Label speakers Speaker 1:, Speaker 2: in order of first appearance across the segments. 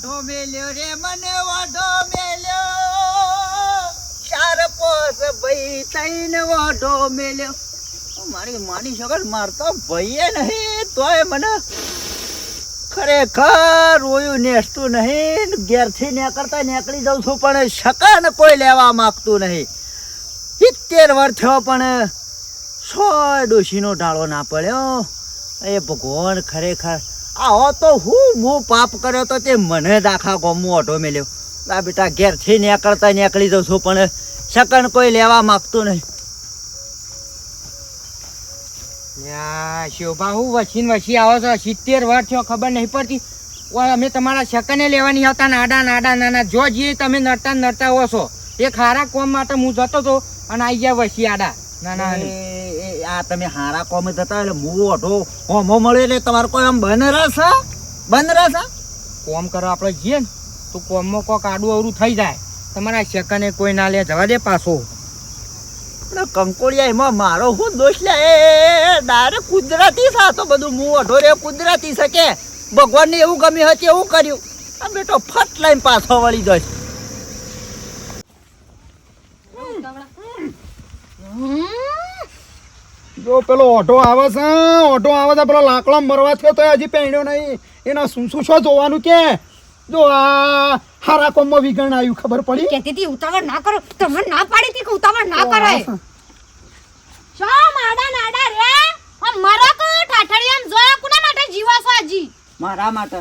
Speaker 1: વાઢો મેલ્યો રે મને વાઢો મેલ્યો ચાર પોસ ભાઈ તૈન વાઢો મેલ્યો મારી માની શકર મારતો ભાઈએ નહીં તોય મને ખરેખર રોયું નેસતું નહીં ઘેરથી નીકળતા નીકળી જાઉં છું પણ શકન કોઈ લેવા માંગતું નહીં 70 વર્ષ થયો પણ 100 ડોશીનો ઢાળો ના પડ્યો એ ભગવાન ખરેખર આવો તો હું પાપ કર્યો તો તે મને જ આખા ગામમાં ઓઢો મેલ્યો આ બેટા ઘેરથી નીકળતા નીકળી જાઉં છું પણ શકન કોઈ લેવા માંગતું નહીં.
Speaker 2: શોભા હું વછી આવો છો 70 વર્ષ થયો ખબર નહીં પડતી. અમે તમારા શકને લેવા નહીં આવતા નાના જો જઈએ તમે નડતા હો છો. એક હારા કોમ માટે હું જતો હતો અને આવી ગયા વછી આડા નાના.
Speaker 1: આ તમે હારા કોમે જતા એટલે હું ઓઢો હોમો મળે એટલે તમારે કોઈ આમ બંધ રહેશે
Speaker 2: કોમ કરવા આપણે જઈએ ને તો કોમમાં કોક આડું અવરું થઈ જાય. તમારા શકને કોઈ ના લે જવા દે પાછો.
Speaker 1: કંકોડિયા એમાં મારો શું દોષ લે એ ડાયરેક્ટ કુદરતી સાતો બધું હું ઓઢો રે કુદરતી શકે ભગવાનને એવું ગમ્યું હતું એવું કર્યું. આ બેટો ફટ લઈને પાછો વળી જશે.
Speaker 3: જો પેલો ઓટો આવે છે પેલો લાકડો મરવા થયો તો હજી પહેણ્યો નહીં. એના શું શું જોવાનું કે જો આ હારા કોમમાં વિગણ આવ્યું ખબર પડી.
Speaker 4: કહેતી હતી ઉતાવળ ના કરો, તમને ના પાડી હતી કે ઉતાવળ ના કરાય. શો નાડા રે આ મરા કો ઠાઠડી આમ જો કોના માટે જીવા છો આજી?
Speaker 1: મારા માટે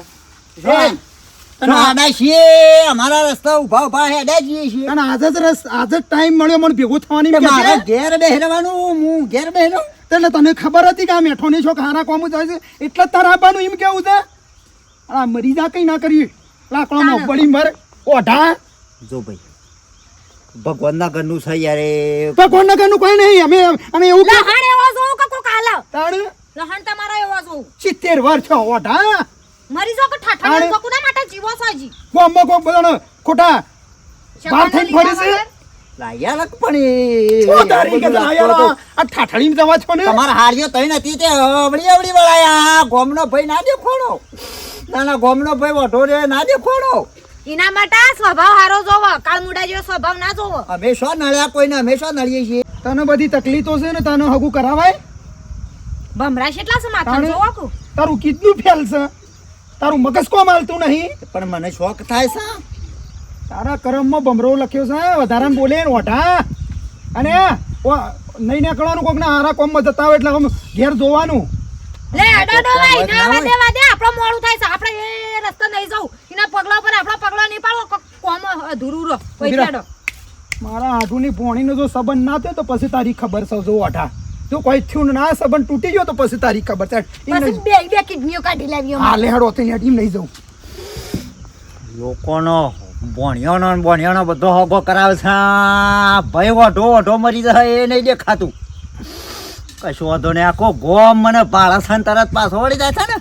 Speaker 1: આડા છીએ અમારા રસ્તા ઉભા હેડા જઈએ છીએ
Speaker 3: અને આજે જ ટાઈમ મળ્યો મને ભેગું થવાની.
Speaker 1: મારે ઘેર બેહવાનું હું ઘેર બેહનો
Speaker 3: એટલે તને ખબર હતી કે આ મેઠો ની છો હારા કોમ જાય છે એટલે તારા આપવાનું એમ કેવું છે. આ મરી જા કઈ ના કરી લાકડામાં પડી મર ઓઢા.
Speaker 1: જો ભાઈ ભગવાનના ઘરનું છે યાર.
Speaker 3: ભગવાનના ઘરનું કોઈ નહીં. અમે એવું
Speaker 4: લહણ એવો જોઉં કે કોક આલો
Speaker 3: તાણે
Speaker 4: લહણ તમારા એવો જોઉં
Speaker 3: 70 વર્ષ થયો ઓઢા
Speaker 4: મરી જો કે ઠાઠડી જો કોના માટે જીવો છો આજી?
Speaker 3: કોમમાં કોક બધાનો ખોટા બાર થઈને ફરી છે.
Speaker 1: લાયા લક પણ
Speaker 3: ઓ તારી કે લાયા આ ઠાઠડીમાં જવા છો ને
Speaker 1: તમારા હાર્યો તઈ નથી તે અબડી વળાયા. ગોમનો ભાઈ ના દેખોડો નાના ગોમનો ભાઈ વઢો રે ના દેખોડો.
Speaker 4: એના માટે સ્વભાવ હારો જોવો, કાળ મુડા જેવો સ્વભાવ ના જોવો.
Speaker 1: અમે શો નળ્યા કોઈને અમે શો નળીએ છીએ.
Speaker 3: તને બધી તકલીફો છે ને તને હગું કરાવાય.
Speaker 4: ભમરા કેટલા છે માથા જોવો કો
Speaker 3: તારું કેટલું ફેલ છે. તારું મગજ કોમ હાલતું નહીં.
Speaker 1: પણ મને શોખ થાય છે.
Speaker 3: તારા કરમમાં ભમરો લખ્યો છે વધારે બોલે ને ઓઢા. અને નહીં નીકળવાનું કોક ના હારા કોમમાં જતા હોય એટલે ઘેર જોવાનું.
Speaker 4: લે અડાડો ભાઈ ના વાદે આપણો મોડું થાય છે. આપણે એ રસ્તા નહીં જાવ. એના પગલા પર આપણો પગલો નહીં પાડો કોમ અધૂરું રહો. પૈસાડો
Speaker 3: મારા આઠુની પોણીનો જો સંબંધ ના થયો તો પછી તારી ખબર છે. જો ઓઢા જો કોઈ થયું ના સંબંધ તૂટી ગયો તો પછી તારી ખબર છે.
Speaker 4: પછી બે કિડનીઓ કાઢી લેવી.
Speaker 3: હા લેહડો થઈ એમ નહીં જવું.
Speaker 1: લોકોનો બોણિયાનો બધો હોગો કરાવે છે. ભાઈ ઓઢો મરી જાય એ નહીં દેખાતું. કશું વાંધો નહીં. આખો ગોમ મને ભાડા છે તરત પાછો વળી જાય છે ને.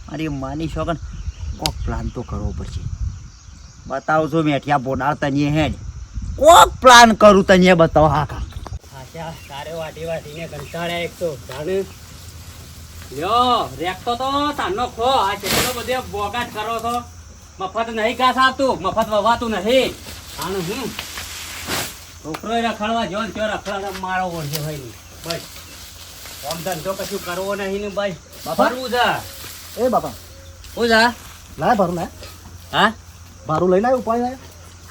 Speaker 1: મારી માની શોખન કોક પ્લાન તો કરવો પડશે. બતાવું છું મેઠિયા બોડાળ તને હેડ કોક પ્લાન કરું તને બતાવો. હા
Speaker 2: તારે વાટીને કંટાળ્યા એક તો જાણે લ્યો રેખતો તો તાનો ખો આ કેટલો બધે બોગાટ કરો છો. મફત નહીં ઘાસ આવતું, મફત વવાતું નહીં. આનું છોકરો રખડવા જો ને ત્યાં રખડા મારો ઓળશે ભાઈ ની બસ. આમ ધંધો કશું કરવો નહીં ને ભાઈ. ફરવું છે
Speaker 3: એ બાપા
Speaker 2: હું જા
Speaker 3: લાય ભારું લાય.
Speaker 2: હા
Speaker 3: ભારું લઈ લાય ઉપાય લાય.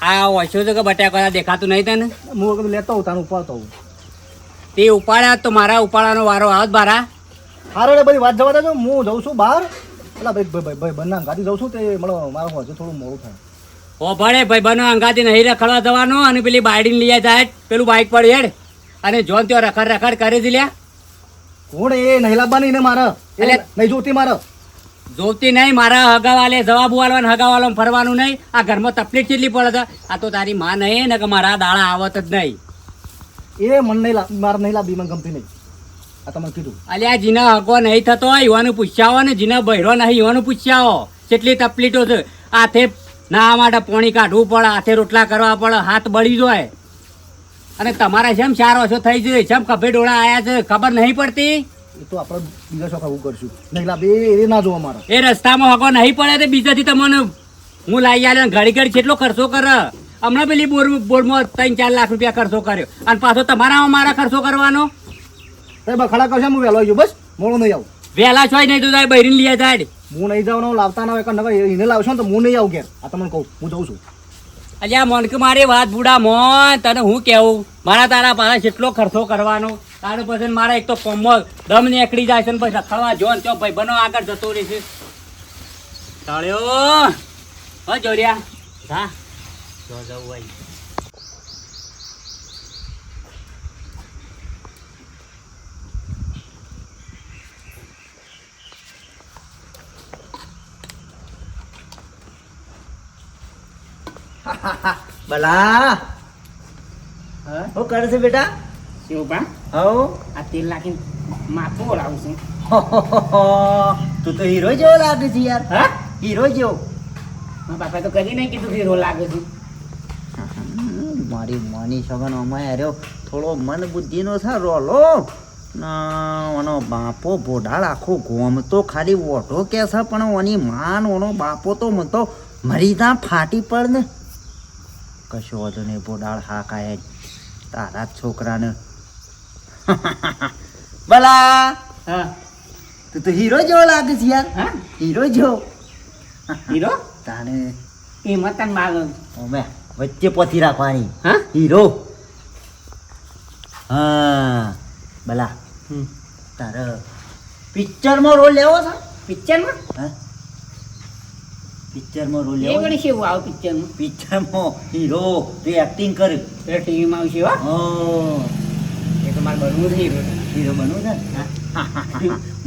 Speaker 2: આ ઓછું છે કે બટાકા દેખાતું નહીં તને.
Speaker 3: હું લેતો હોઉં તારું ઉપાડતો હોઉં.
Speaker 2: તે ઉપાડ્યા તો મારા ઉપાડવાનો વારો આવત બારા.
Speaker 3: હારે રે બધી વાત જવા દેજો. હું જઉં છું બહાર. એટલે ભાઈ બંને ગાડી જઉં છું તે મારું હજુ થોડું મોડું થાય.
Speaker 2: ઓ ભણે ભાઈ બનો અંગાથી નહીં રખડવા જવાનો અને પેલી બાયડીને લઈ જાય પેલું બાઇક પર હેડ અને જોન ત્યાં રખડ કરી દી લ્યા.
Speaker 3: કોણ એ નહીં લાવવાની ને મારે એટલે નહીં જોતી મારે
Speaker 2: જોતી નહીં. મારા હગાવાલે જવાબ વાળવાનું હગાવાલો ફરવાનું નહીં. આ ઘરમાં તકલીફ કેટલી પડે છે. આ તો તારી માં નહીં ને કે મારા દાડા આવત જ નહીં.
Speaker 3: એ મને નહીં મારે નહીં લાવવી. મને ગમતી નહીં. આ તમે કીધું
Speaker 2: અલ્યા જીના હગો નહીં થતો યુવાનું પૂછ્યાવો ને જીના બહેરો નહીં યુવાનું પૂછ્યાવો. કેટલી તકલીફો છે. હાથે ના માટે પાણી કાઢવું પડે, હાથે રોટલા કરવા પડે, હાથ બળી જાય. અને તમારા જેમ 4 વર્ષો થઈ જાય જેમ ખભે ડોળા આયા છે ખબર નહીં પડતી.
Speaker 3: એ તો આપણે બીજા શોખ આવું કરશું નહીં લાભ એ ના જોવા મારા.
Speaker 2: એ રસ્તામાં હગો નહીં પડે તો બીજાથી તમને હું લાવી આલ્યો ને ઘડી ઘડી કેટલો ખર્ચો કરે હમણાં પેલી બોરમાં 3-4 લાખ રૂપિયા ખર્ચો કર્યો અને પાછો તમારામાં મારા ખર્ચો કરવાનો
Speaker 1: તે બખાડા કરશે હું વહેલો આવી બસ મોડો નહીં આવું
Speaker 2: વહેલા છો નહીં તો બૈરીને લઈ જાય
Speaker 1: હું નહીં જાઉં ને લાવતા ના હોય નકર એને લાવશો ને તો હું નહીં આવું ઘેર આ તમને કહું હું જઉં છું
Speaker 2: અલ્યા મોનક મારી વાત બુડા મોન તને હું કેવું મારા તારા પાછા કેટલો ખર્ચો કરવાનો તારે પછી મારા એક તો કોમલ દમ નીકળી જાય છે ને પછી રખડવા જો ને ચો ભાઈ બનો આગળ જતો રહેશે તાળ્યો હો જોડિયા હા જો જવું હોય
Speaker 1: ભલા શું કરે છે બેટા
Speaker 2: શિવભા
Speaker 1: હવ
Speaker 2: આ તેલ નાખીને માથું ઓળાવું છું
Speaker 1: તું તો હીરો જેવો લાગે છે યાર
Speaker 2: હા
Speaker 1: હીરો જેવો
Speaker 2: મારા બાપા તો કદી નહીં કીધું હીરો લાગે છે
Speaker 1: મારી માની સગન અમાય રહ્યો થોડો મન બુદ્ધિનો છે રોલો ઓનો બાપો બોડાળ આખો ગોમ તો ખાલી ઓઢો કે છે પણ ઓની માન ઓનો બાપો તો મને તો મરી તા ફાટી પડ ને કશો વાંધો નહીં બોડાળ હા કાય તારા જ છોકરાને ભલા
Speaker 2: હા
Speaker 1: તું તો હીરો જેવો લાગે છે યાર
Speaker 2: હા
Speaker 1: હીરો જેવો
Speaker 2: હીરો
Speaker 1: તાણે
Speaker 2: એ મતન માગો
Speaker 1: ઓમે વચ્ચે પોથી રાખવાની
Speaker 2: હા
Speaker 1: હીરો હા ભલા
Speaker 2: હમ
Speaker 1: તારે પિક્ચરમાં રોલ લેવો છે
Speaker 2: પિક્ચરમાં
Speaker 1: હા પિક્ચરમાં રોલ
Speaker 2: એ
Speaker 1: લેવો
Speaker 2: વળી કેવું આવું પિક્ચરમાં
Speaker 1: પિક્ચરમાં હીરો તે એક્ટિંગ કર
Speaker 2: એ ટીવીમાં આવશે હો એ તો મારે બનવું જ હીરો
Speaker 1: હીરો બનવું છે ને?
Speaker 2: હા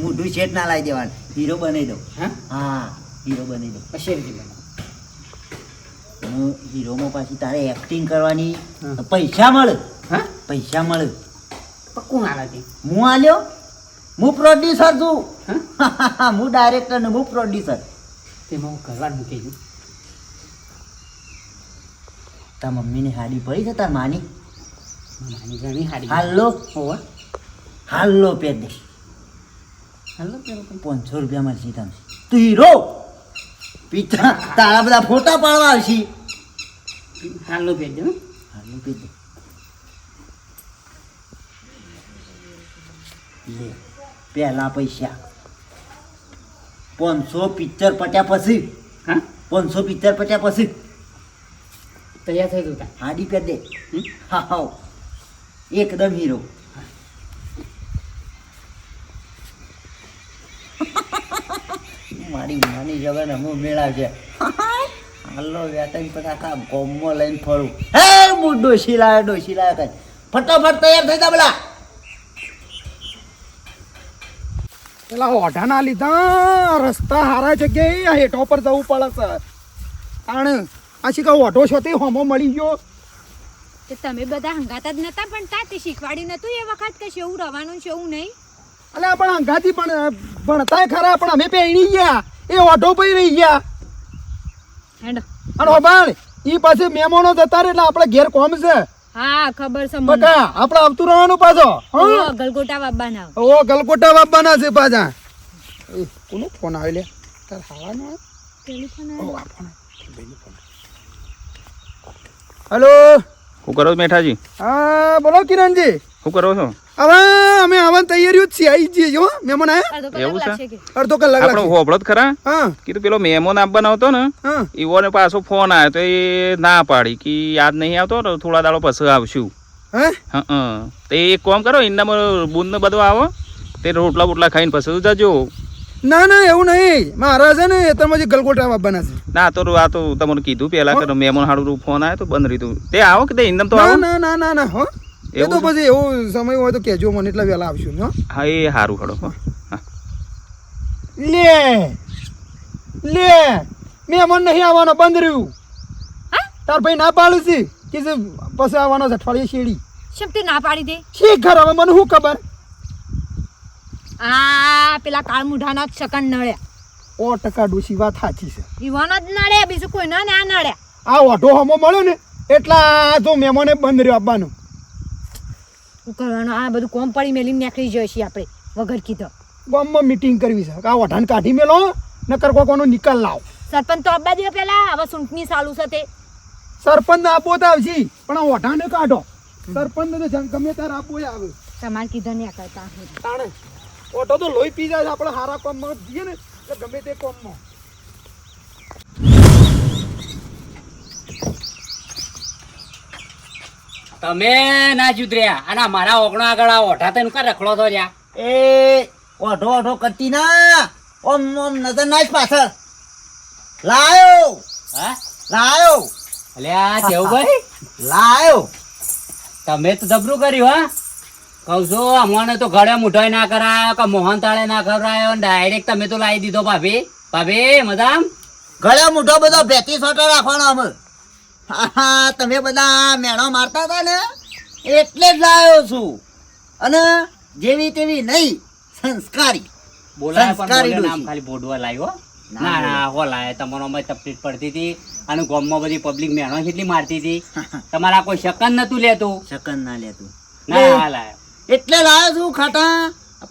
Speaker 1: મોઢું શેઠ ના લાવી દેવાનું હીરો બનાવી દઉં
Speaker 2: હા
Speaker 1: હા હીરો બનાવી દઉં
Speaker 2: પછી રીતે બનો
Speaker 1: હું હીરોમાં પાછી તારે એક્ટિંગ કરવાની
Speaker 2: હા.
Speaker 1: પૈસા મળે
Speaker 2: હા
Speaker 1: પૈસા મળે
Speaker 2: પક્કું ના લાગે
Speaker 1: હું આલ્યો હું પ્રોડ્યુસર છું
Speaker 2: હા
Speaker 1: હું ડાયરેક્ટર ને હું પ્રોડ્યુસર
Speaker 2: તેમાં હું કરવાનું મૂકી દઉં
Speaker 1: તાર મમ્મીની હાડી પડી છે તાર માની
Speaker 2: નાની ઘણી હારી
Speaker 1: હાલો
Speaker 2: હોવા
Speaker 1: હાલો પેર દે
Speaker 2: હાલો પેલો
Speaker 1: 500 રૂપિયા મળશે તમને તું હીરો પિક્ચર તારા બધા ફોટા પાડવા આવશે
Speaker 2: હાલો પેજ દે
Speaker 1: હાલો પેર દે લે પહેલા પૈસા 500 પિક્ચર પટ્યા પછી
Speaker 2: હા
Speaker 1: 500 પિક્ચર પટ્યા પછી
Speaker 2: તૈયાર થઈ જતા
Speaker 1: હાડી પેર દે હા હા એકદમ હીરો મારી માની જગન હું મેળાવશે હાલો વેતન પછી આખા ગોમમાં લઈને ફરું હે હું ડોસી લાવ્યો કઈ ફટાફટ તૈયાર થઈ જા પેલા
Speaker 3: પેલા ઓઢાના લીધા રસ્તા હારા જગ્યાએ આ હેઠો પર જવું પડે છે કારણ આ શીખા ઓઢો છો તે હોમો મળી ગયો
Speaker 4: તે તમે બધા હંગાતા જ નતા પણ તાતે શીખવાડી નતું એ વખત કે શેવું રવાનું શેવું નહીં
Speaker 3: અલ્યા પણ અંગાથી પણ ભણતાય ખરા પણ અમે પહેણી ગયા એ ઓઢો પઈ રહી ગયા
Speaker 4: હેડો
Speaker 3: અને હોબાણ ઈ પાસે મહેમાનો જતા રહે એટલે આપણે ઘેર કોમ છે
Speaker 4: હા ખબર છે મને
Speaker 3: બકા આપણે આવતું રહેવાનું પાછો
Speaker 4: ઓ ગલગોટા બાબાના
Speaker 3: ઓ ગલકોટા બાબાના છે પાછા એ કોનો ફોન આવ્યો લે તાર હાવાનો
Speaker 4: ટેલિફોન
Speaker 3: ઓ આ ફોન હેલો
Speaker 5: શું કરો છો મેઠાજી?
Speaker 3: હા બોલો કિરણજી
Speaker 5: શું કરો છો?
Speaker 3: હવે અમે આવવાની તૈયારીઓ જ છે આવી જઈએ જો મહેમાન આયા
Speaker 5: એવું છે?
Speaker 4: લાગશે કે
Speaker 3: અડધો કલાક
Speaker 5: આપણો
Speaker 3: લાગશે
Speaker 5: હોબળો જ ખરા
Speaker 3: હા
Speaker 5: કીધું પેલો મહેમાન આપવાનો હતો ને
Speaker 3: હા
Speaker 5: ઈવોને પાછો ફોન આવ્યો તો એ ના પાડી કે યાદ નહીં આવતો ને થોડા દાડો પછી આવશું.
Speaker 3: હે
Speaker 5: હા તો એક કામ કરો એનામાં બુંદ ને બધું આવો તે રોટલા બોટલા ખાઈને પછી જજો.
Speaker 3: ના ના એવું નહીં મારા છે ને તમે જે ગલગોટા બાબાના છે
Speaker 5: ના તો આ તો તમને કીધું પેલા કે મહેમાન હાડું ફોન આવ્યો તો બંધ રહ્યું. તે આવો કે તે ઇન્દમ તો
Speaker 3: ના
Speaker 5: આવો.
Speaker 3: ના ના ના ના હો એ તો
Speaker 5: એવું છે?
Speaker 3: પછી એવું સમય હોય તો કહેજો મને એટલે વહેલા આવશું હો
Speaker 5: હા એ સારું ખડો હો.
Speaker 3: લે લે મહેમાન નહીં આવવાનો બંધ રહ્યું તાર ભાઈ ના પાડું છે કે જે પછી આવવાનો છે અઠવાડિયે શેડી
Speaker 4: શેમ તે ના પાડી દે
Speaker 3: શી ઘર હવે મને શું ખબર
Speaker 4: આ પેલા કાળ મુઢાના જ શકન નળ્યા
Speaker 3: 100% ડોશી વાત સાચી છે
Speaker 4: ઈવાનો જ નળ્યા બીજું કોઈ ના નળ્યા
Speaker 3: આ ઓઢો હમો મળ્યો ને એટલા જો મહેમાને બંધ રહ્યો આપવાનું
Speaker 4: શું કરવાનું આ બધું કોમ પડી મેલીને નીકળી જઈએ છીએ આપણે વગર કીધો
Speaker 3: ગામમાં મીટિંગ કરવી છે આ ઓઢાને કાઢી મેલો નકર કોઈનો નિકાલ લાવ
Speaker 4: સરપંચ તો અબ્બા દે પેલા હવે સૂંટની ચાલુ છે તે
Speaker 3: સરપંચ આપવો તો આવશે પણ આ ઓઢાને કાઢો સરપંચ તો ગમે ત્યારે આપવો આવે
Speaker 4: તમારે કીધું નહીં કરતા
Speaker 3: તાણે ઓટો તો લોહી પી જાય આપણે હારા કોમમાં જઈએ ને એટલે ગમે તે કોમમાં
Speaker 2: તમે ના સુધર્યા અને મારા ઓગણો આગળ આ ઓઢા તને કા રખડો તો લ્યા
Speaker 1: એ ઓઢો ઓઢો કરતી ના ઓમ ઓમ નજર નાખ પાછળ લાયો
Speaker 2: હા
Speaker 1: લાયો
Speaker 2: અલ્યા કેવું
Speaker 1: લાયો
Speaker 2: તમે તો જબરું કર્યું હા કહું છું અમને તો ઘરે મુઠાઈ ના કરાયો કે મોહન તાળે ના ખવડાયો ડાયરેક્ટ તમે તો લાવી દીધો ભાભી ભાભી મદામ
Speaker 1: ગળે મોઢો બધો ભેતી સોટો રાખવાનો અમે હા તમે બધા મેણો મારતા હતા ને એટલે જ લાવ્યો છું અને જેવી તેવી નહીં સંસ્કારી
Speaker 2: બોલાય પણ
Speaker 1: સંસ્કારી
Speaker 2: બોલે નામ
Speaker 1: ડોશી.
Speaker 2: ખાલી બોડવા લાવ્યો
Speaker 1: ના,
Speaker 2: ના ના હો લાય તમારો અમે તકલીફ પડતી હતી અને ગામમાં બધી પબ્લિક મેણો કેટલી મારતી હતી તમારા કોઈ શકન નતું લેતું
Speaker 1: શકન ના લેતું
Speaker 2: ના લાય
Speaker 1: એટલે લાવ્યો છું ખાટા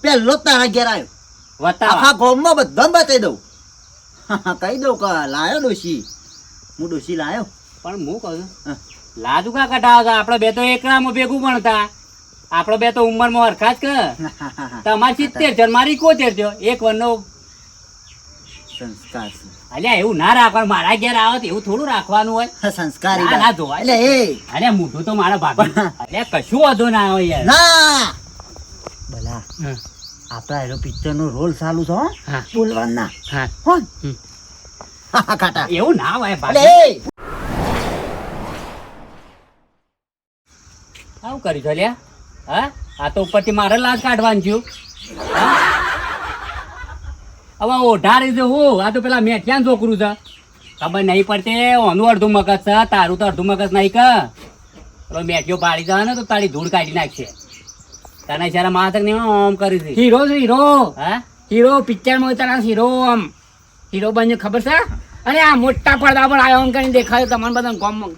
Speaker 1: પેલો જ તારા ઘેર આવ્યો
Speaker 2: વતાવા
Speaker 1: આખા ગામમાં બધા બતાવી દઉં કહી દઉં કે લાયો ડોશી હું ડોશી લાયો
Speaker 2: પણ હું કહું
Speaker 1: હા.
Speaker 2: લાજુ કા કટાવતા આપણે બે તો એકલામાં ભેગું ભણતા આપણે બે તો ઉંમરમાં હરખા જ કે તમારી 70 છે મારી 71 થયો એક વરનો
Speaker 1: સંસ્કાર છે.
Speaker 2: અલ્યા એવું ના રાખવાનું મારા ઘેર આવો તો એવું થોડું રાખવાનું હોય
Speaker 1: સંસ્કારી
Speaker 2: ના, ના,
Speaker 1: વાત.
Speaker 2: જોવાય.
Speaker 1: એટલે એ
Speaker 2: અલ્યા મોઢું તો મારા ભાભી અલ્યા કશું વાંધો ના હોય યાર
Speaker 1: ના ભલા
Speaker 2: હા.
Speaker 1: આપડા એનો પિક્ચર નો રોલ ચાલુ છે હો?
Speaker 2: હા.
Speaker 1: બોલવાના
Speaker 2: હા.
Speaker 1: હો
Speaker 2: હમ.
Speaker 1: કાટા
Speaker 2: એવું ના હોય
Speaker 1: એટલે
Speaker 2: ભાભી
Speaker 1: એ
Speaker 2: આવું કર્યું છે લ્યા હા આ તો ઉપરથી મારે લાજ કાઢવાનું થયું હા? હવે ઓઢારી છે હું આ તો પેલા મેઠિયાનું છોકરું છે ખબર નહીં પડતી ઓનું અડધું મગજ છે તારું તો અડધું મગજ નહીં કે પેલો મેઠિયો પાડી જાય ને તો તારી ધૂળ કાઢી નાખશે તને જયારે માથક ને ઓમ કરી છે
Speaker 6: હીરો છે હીરો
Speaker 2: હા
Speaker 6: હીરો પિક્ચરમાં તારા હીરો આમ હીરો બને ખબર છે અરે આ મોટા પડદા પર આવ્યો આમ કરીને દેખાયો તમને બધા ગામમાં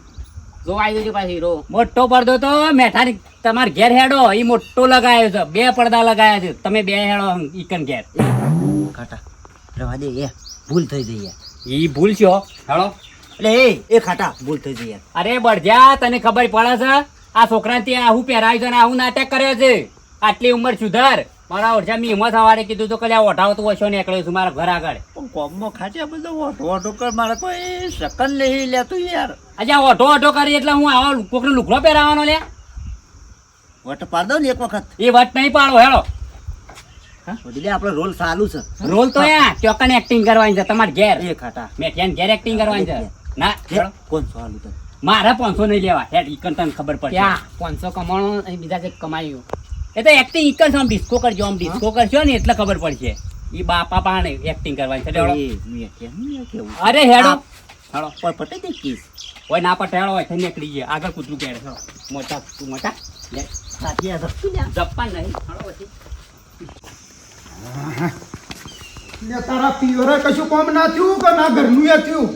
Speaker 6: જો આવી ગયો પાછો હીરો
Speaker 2: મોટો પડદો તો મેઠાની તમારે ઘેર હેડો એ મોટો લગાવ્યો છે 2 પડદા લગાવ્યા છે તમે 2 હેડો ઈકન ઘેર
Speaker 1: ખાટા રવા દે એ ભૂલ થઈ જઈ યાર.
Speaker 2: ઈ ભૂલ છો હેડો
Speaker 1: એટલે એ ખાટા ભૂલ થઈ જઈ યાર.
Speaker 2: અરે બળજા તને ખબર પડે છે આ છોકરાને ત્યાં આવું પહેરાય છે ને આવું નાટક કર્યો છે આટલી ઉંમર સુધાર મારા ઓરછા મી હિંમત સવારે કીધું તો કલ્યા ઓઢાવ તો ઓછો નીકળ્યો છું મારા ઘર આગળ
Speaker 1: પણ કોમમાં ખાચા બધો ઓઢો ઓઢો કર મારે કોઈ શકન નહીં લેતું યાર.
Speaker 2: આજે ઓઢો ઓઢો કરી એટલે હું આવો કોકનો લુગડો પહેરાવાનો લે
Speaker 1: વટ પાડ દો ને એક વખત
Speaker 2: એ વટ નહીં પાડો હેડો
Speaker 1: વડીલે આપણો રોલ ચાલુ છે
Speaker 2: રોલ તો યા ચોકન એક્ટિંગ કરવાની છે તમારે ઘેર
Speaker 1: એ ખાટા
Speaker 2: મેં ત્યાં ઘેર એક્ટિંગ કરવાની છે ના હેડો.
Speaker 1: કોણ ચાલુ તો
Speaker 2: મારે 500 નહીં લેવા હેડ ઈકન તને ખબર પડશે
Speaker 6: ત્યાં 500 કમાણો અને બીજા કંઈક કમાયું
Speaker 2: એ તો એક્ટિંગ ઈકન છે, આમ ડિસ્કો કરજો આમ ડિસ્કો કરશો ને એટલે ખબર પડશે ઈ બાપા પાણે એક્ટિંગ કરવાની છે હેડો.
Speaker 1: એ મેં કેવું
Speaker 2: અરે હેડો હેડો
Speaker 1: પણ પટે દે કેસ
Speaker 2: કોઈ ના પટે હેડો હોય નીકળી ગયા આગળ કૂતરું કે હેડો મોટા તું મોટા લે
Speaker 1: સાચી આ વસ્તુ લ્યા.
Speaker 2: જપ્પા નહીં હેડો પછી
Speaker 3: ને તારા પિયરે કશું કામ ના થયું કે ના ઘરનું એ થયું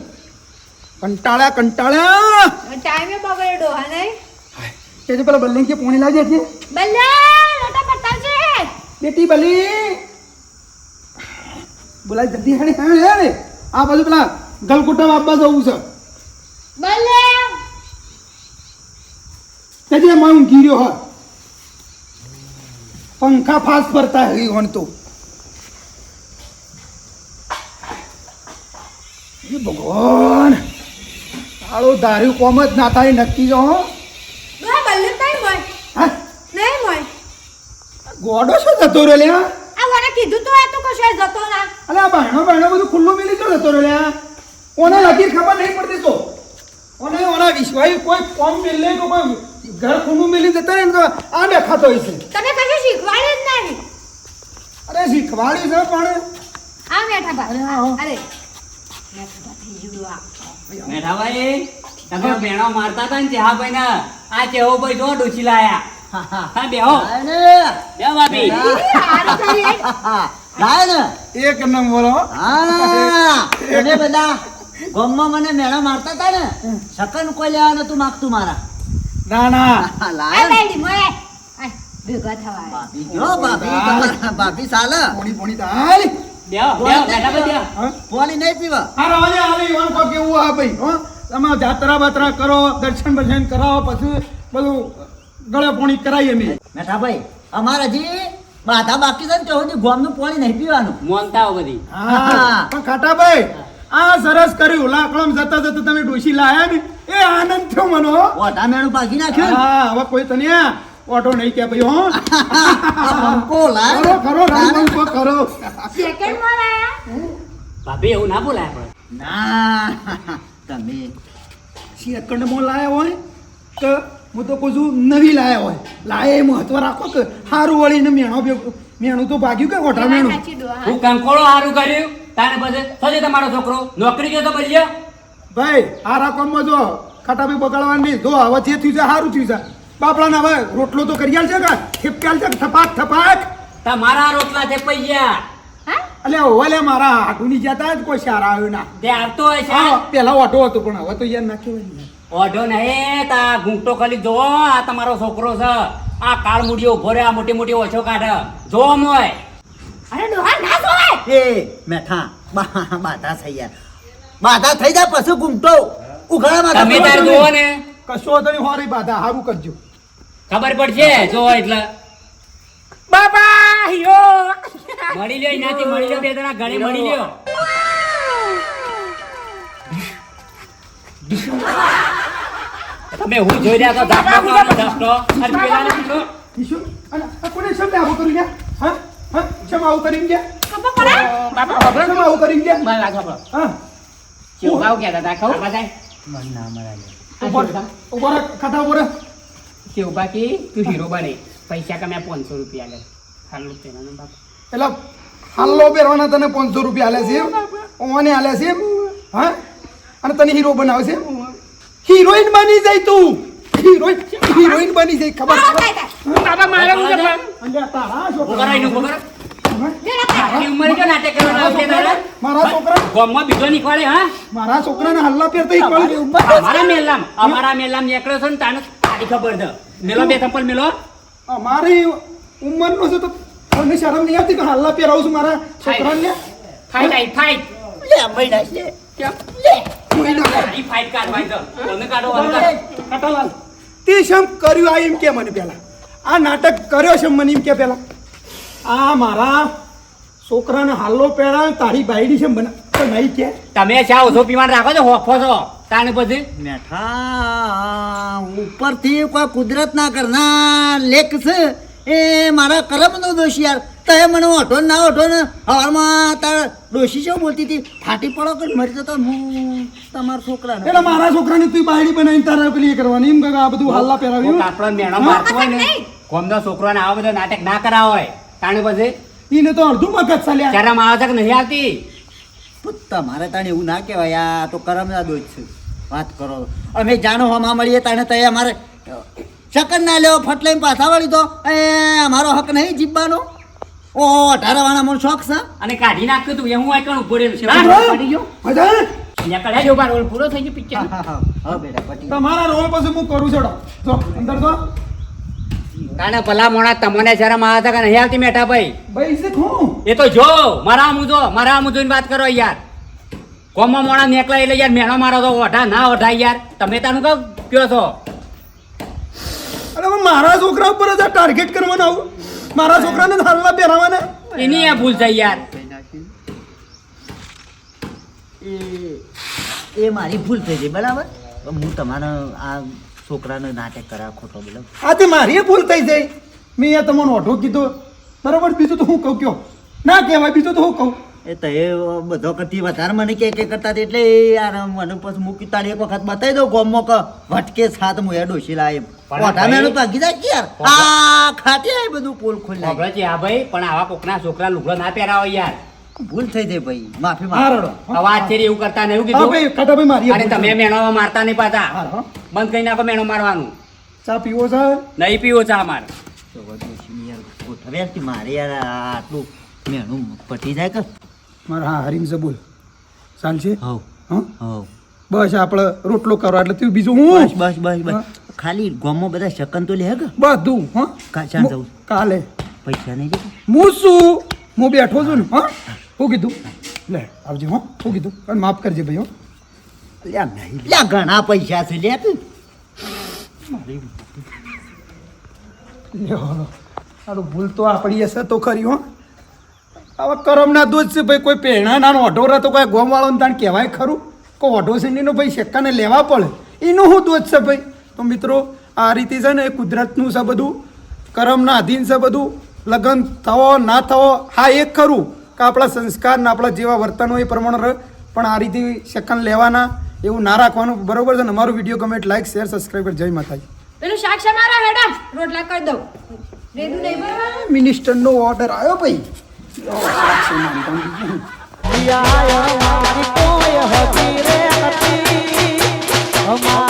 Speaker 3: કંટાળ્યા
Speaker 4: ટાઈમે બગડ્યો હા નહીં
Speaker 3: કે જે પેલા બલ્લી કે પોણી લાગે છે
Speaker 4: બલ્લે લોટા પતાવજે
Speaker 3: બેટી બલી બોલાય જલ્દી હેડે હેડે આ બાજુ પેલા ગલગોટા વાપવા જવું છે
Speaker 4: બલ્લે
Speaker 3: તેથી એમાં ઊંઘી રહ્યો હા પંખા ફાસ ફરતા હરી હોન તો એ ભગવાન આળો ધાર્યું કોમ જ ના થાય નક્કી જો હો.
Speaker 4: દોય બલ્લે નહીં મોય
Speaker 3: હા
Speaker 4: નહીં મોય
Speaker 3: ગોડો શું જતો રહ્યો લ્યા
Speaker 4: આ મને કીધું તો આ તો કશે જતો ના
Speaker 3: અલે આ બાયણો બધું ખુલ્લું મિલી તો જતો રહ્યો લ્યા ઓને લગી ખબર નહીં પડતી તો ઓને ઓના વિશ્વાસ કોઈ કોમ મિલે તો કોઈ ઘર ખુલ્લું મિલી જતા રહે ને તો આ દેખાતો હોય છે
Speaker 4: તમે કશું શીખવાડ્યું જ નહીં
Speaker 3: અરે શીખવાડી છે પણ
Speaker 4: આ બેઠા બા
Speaker 3: અરે આવો.
Speaker 4: અરે બેઠા બા થઈ ગયું આ
Speaker 2: મેઠાભાઈ તમે બેણો મારતા હતા ને ચેહા ભાઈ ના આ ચેહો ભાઈ જો ડોસી લાયા હા બેહો
Speaker 1: લાય
Speaker 2: બે ભાભી
Speaker 1: ને.
Speaker 4: હારું થઈ
Speaker 1: લાય ને
Speaker 3: એક નંબર હો.
Speaker 1: હા તમે બધા ગામમાં મને મેળા મારતા હતા ને શકન કોઈ લેવા નતું માગતું મારા
Speaker 3: ના ના
Speaker 1: હા,
Speaker 4: આ
Speaker 1: લાય ને.
Speaker 4: બેડી મોય આ ભેગા થવા
Speaker 1: ભાભી જો ભાભી તમારા ભાભી ચાલે
Speaker 3: પોણી પોણી તાલ
Speaker 2: બેહો બેહો બેઠા ભાઈ બેહો.
Speaker 3: હા
Speaker 1: પાણી નહીં પીવા
Speaker 3: હા રવાજે હાલે ઈવન કો કેવું આ ભાઈ હો તમે જાત્રા બાત્રા કરો દર્શન બર્શન કરાવો પછી બધું ગળે પાણી કરાવીએ અમે
Speaker 1: મેઠા ભાઈ અમારે હજી બાધા બાકી છે ને ત્યાં સુધી ગોમનું પાણી નહીં પીવાનું
Speaker 2: મોનતા હો બધી
Speaker 3: હા પણ ખાટાભાઈ આ સરસ કર્યું લાકડમ જતા જતા તમે ડોશી લાયા ને એ આનંદ થયો મને હો
Speaker 1: ઓઢા મેણું પાકી નાખ્યું ને.
Speaker 3: હા હવે કોઈ તને ઓટો નહીં કે ભાઈ હો
Speaker 1: આ બંકો લાય
Speaker 3: ખરો ખરો રંગ કરો
Speaker 4: સેકન્ડ માં આયા
Speaker 2: ભાભી એવું ના બોલાય આપણે
Speaker 1: ના તમે
Speaker 3: સેકન્ડમાં લાયા હોય કે હું તો કહું છું નવી લાયા હોય લાયા એ મહત્વ રાખો કે સારું વળીને મેણું તો ભાગ્યું કે ઓઠા મેણું
Speaker 4: સાચી ડોહા
Speaker 2: હું કંકોળો હારું કર્યું તારે પછી સજે તમારો છોકરો નોકરી ગયો તો બોલ્યો
Speaker 3: ભાઈ આ રાખવામાં જો ખાટાભાઈ બગાડવાનું નહીં જો હવે જે થયું છે સારું થયું છે બાપડાને હવે રોટલો તો કરી આલ છે કે ઠેપકાલ છે થપાક થપાક
Speaker 2: તમારા રોટલા છે પૈયા
Speaker 4: હા
Speaker 3: એટલે ઓલે મારા હાટુની જતા જ કોઈ સારા આવ્યો ના
Speaker 2: તે આવતો હોય છે
Speaker 3: હા પેલા ઓટો હતો પણ હવે તો યાર નાખ્યો
Speaker 2: ઓઢો નહીં તા ઘૂંટો ખાલી જોવો આ તમારો છોકરો છે આ કાળ મૂડીઓ ઉભો રે આ મોટી મોટી ઓછો કાઢે જોવો મોય
Speaker 4: અરે ડોહા ના જોવાય
Speaker 1: એ મેઠા બાધા થઈ યાર બાધા થઈ જાય પછી ઘૂમટો ઉઘાડા
Speaker 2: તમે તાર જોવો ને
Speaker 3: કશો હતો નહીં હોરી બાધા સારું કરજો
Speaker 2: ખબર પડશે જોવો એટલે
Speaker 6: બાબા હીરો
Speaker 2: મળી લ્યો એનાથી મળી લ્યો બે જણા ઘરે મળી લ્યો તમે હું જોઈ રહ્યા તો ઝાપટો કરવાનો ઝાપટો અને પેલાને પૂછો
Speaker 3: ઈશુ અને આ કોને શબ્દ આવું કર્યું ગયા હા હા શેમ આવું કરીને ગયા
Speaker 4: ખબર પડે
Speaker 6: બાપા ખબર
Speaker 3: શેમ આવું કરીને ગયા
Speaker 6: મને લાગે ખબર
Speaker 3: હા
Speaker 6: કેવું ભાવ કહેતા હતા
Speaker 2: આ
Speaker 6: કહું
Speaker 2: બધાય
Speaker 3: ઉભો રહે ખાટા ઉભો રહે
Speaker 6: કેવું બાકી તું હીરો બને પૈસા કમ્યા 500 રૂપિયા લે હાલો તેના બાપ
Speaker 3: એટલે હાલ્લો પહેરવાના તને 500 રૂપિયા આલે છે ઓને આલે છે હા અને તને હીરો બનાવે છે હિરોઈન બની જાય તું હિરોઈન બની જાય ખબર
Speaker 6: બાબા મારે હું
Speaker 3: અને તારા
Speaker 2: ઉભો કરો
Speaker 3: છોકરા
Speaker 2: એનું ઉભો કરો આટલી ઉંમરે જો નાટક કરવાના આવશે તારા
Speaker 3: મારા છોકરા
Speaker 2: ગામમાં બીજો નીકળે હા
Speaker 3: મારા છોકરાને હલ્લા પહેરતા ઈ
Speaker 2: અમારા મેલામ નીકળ્યો છે ને તાને તારી ખબર છે મેલો બે થંપલ મેલો
Speaker 3: અમારી ઉંમરનો છે તો મને શરમ નહીં આવતી કે હલ્લા પહેરાવું છું મારા છોકરાને
Speaker 6: ફાઈટ
Speaker 1: લે મહિના છે
Speaker 3: કોઈ ના કરે.
Speaker 2: તારી ફાઇટ કાઢવાની છે કોને કાઢો કોને કાઢો
Speaker 3: કાટાલાલ તે શેમ કર્યું આ એમ કે મને પેલા આ નાટક કર્યો છે મને એમ કે પેલા આ મારા છોકરાને હાલ્લો પહેરાવે તારી બાયડી છે બના તો નહીં કે
Speaker 2: તમે ચા ઓછો પીવાનું રાખો છો હોફો છો તાને પછી
Speaker 1: મેઠા ઉપરથી કોઈ કુદરત ના કરનાર લેખ છે એ મારા કરમનો દોષ યાર તે મને ઓઢો ને ના ઓઢો ને હવારમાં તાર ડોશી શું બોલતી હતી ફાટી પડો કે મરી જતો હું તમારા છોકરાને
Speaker 3: એટલે મારા છોકરાને તું બાયડી બનાવીને તારા પેલી એ કરવાની એમ કે આ બધું હાલ્લા પહેરાવ્યું
Speaker 2: કાપડો મેણો મારતો હોય ને કોમનો છોકરાને આવા બધા નાટક ના કરાવો હોય તાણે પછી
Speaker 3: એને તો અડધું મગજ ચાલ્યા
Speaker 2: શરમ આવે છે કે નહીં આવતી
Speaker 1: તમારે તાણે એવું ના કહેવાય આ તો કરમના દોષ છે વાત કરો અમે જાણો હમા મળીએ તાણે તો અમારે ચક્કર ના લેવો ફટ લઈને પાછા વળી તો એ અમારો હક નહીં જીવવાનો ઓ 18 વાળા મને શોખ છે
Speaker 2: અને કાઢી નાખ્યું તું એ હું આઈકણ ઉભો રહ્યો છે
Speaker 6: પડી ગયો
Speaker 3: મજા
Speaker 6: નીકળ્યા જો બાર રોલ પૂરો થઈ ગયો પિક્ચર
Speaker 1: હા બેટા પટી
Speaker 3: તમારા રોલ પછી હું કરું છું જો અંદર તો
Speaker 2: તાણે ભલા મોણા તમને શરમ આવે છે કે નહીં આવતી મેઠા ભાઈ
Speaker 3: ભાઈ છે હું
Speaker 2: એ તો જો મારા આમ જોઈને વાત કરો યાર કોમો મોણા નીકળે એટલે યાર મેણો મારો તો ઓઢા ના ઓઢા યાર તમે તાનું કહો કયો છો
Speaker 3: અરે હવે મારા છોકરા ઉપર જ ટાર્ગેટ કરવાના આવું મારા છોકરાને હાલના પહેરાવાના
Speaker 2: એની આ ભૂલ થઈ યાર
Speaker 1: એ મારી ભૂલ થઈ ગઈ બરાબર હું તમારા આ છોકરાનો નાટક કરા ખોટો બોલો
Speaker 3: આ તે મારી ભૂલ થઈ જાય મેં એ તમને ઓઢો કીધો બરાબર બીજું તો હું કહું કયો ના કહેવાય બીજું તો હું કહું
Speaker 1: એ તો એ બધો કરતી વધારે મને કે કરતા હતા એટલે યાર મને પછી મૂકી તાળી એક વખત બતાવી દઉં ગોમો કે ભટકે સાત હું એ ડોસી લાય ઓઢા મેળું ભાગી જાય કે યાર આ ખાટી આ બધું પોલ ખોલી નાખી.
Speaker 2: ખબર છે હા ભાઈ પણ આવા કોકના છોકરા લુગડો ના પહેરાવો યાર
Speaker 1: ભૂલ થઈ જાય ભાઈ માફી
Speaker 3: હા
Speaker 1: માંગો.
Speaker 3: રડો
Speaker 2: અવાજ છે એવું કરતા નહીં એવું
Speaker 3: હા
Speaker 2: કીધું
Speaker 3: ભાઈ કાટાભાઈ મારી
Speaker 2: અને તમે મેણો મારતા નહીં પાછા
Speaker 3: હા હા
Speaker 2: બંધ કરી નાખો મેણો મારવાનું
Speaker 3: ચા પીવો છે
Speaker 2: નહીં પીવો ચા માર
Speaker 1: તો ડોશી યાર ગોઠવ્યા છે મારે યાર આ આટલું મેણું પટી જાય કે
Speaker 3: મારા હા હરીમ છે બોલ ચાલશે
Speaker 1: હવ
Speaker 3: હા
Speaker 1: હવ
Speaker 3: બસ આપણે રોટલો કરો એટલે તું બીજું હું
Speaker 1: બસ બસ બસ બસ ખાલી ગામમાં બધા શકન તો લે કે
Speaker 3: બધું હા
Speaker 1: ચાલ જવું
Speaker 3: કાલે
Speaker 1: પૈસા નહીં દે
Speaker 3: હું શું હું બેઠો છું ને હા શું કીધું લે આવજો હો શું કીધું પણ માફ કરજે ભાઈ હો
Speaker 1: લ્યા નહીં લ્યા ઘણા પૈસા છે લ્યા તું
Speaker 3: લ્યો તારું ભૂલ તો આપણી હશે તો ખરી હો હવે કરમના દૂધ છે ભાઈ કોઈ પહેણા નાનો ઓઢો રહે તો કોઈ ગોમવાળોને તાણ કહેવાય ખરું કોઈ ઓઢો સેન્ડીનો ભાઈ શેકાને લેવા પડે એનું શું દોષ છે ભાઈ તો મિત્રો આ રીતે છે ને એ કુદરતનું છે બધું કરમના અધીન છે બધું લગ્ન થવો ના થવો હા એક ખરું કે આપણા સંસ્કાર ને આપણા જેવા વર્તન હોય એ પ્રમાણે રહે પણ આ રીતે સેકન્ડ લેવાના એવું ના રાખવાનું બરોબર છે ને અમારો વિડીયો ગમે લાઈક શેર સબસ્ક્રાઈબ જય માતાજી
Speaker 4: પેલું શાક મારા હેડા રોટલા કરી દઉં રેદું નહીં બરાબર
Speaker 3: મિનિસ્ટરનો ઓર્ડર આવ્યો ભાઈ
Speaker 1: કોઈ હતી રે નથી અમારી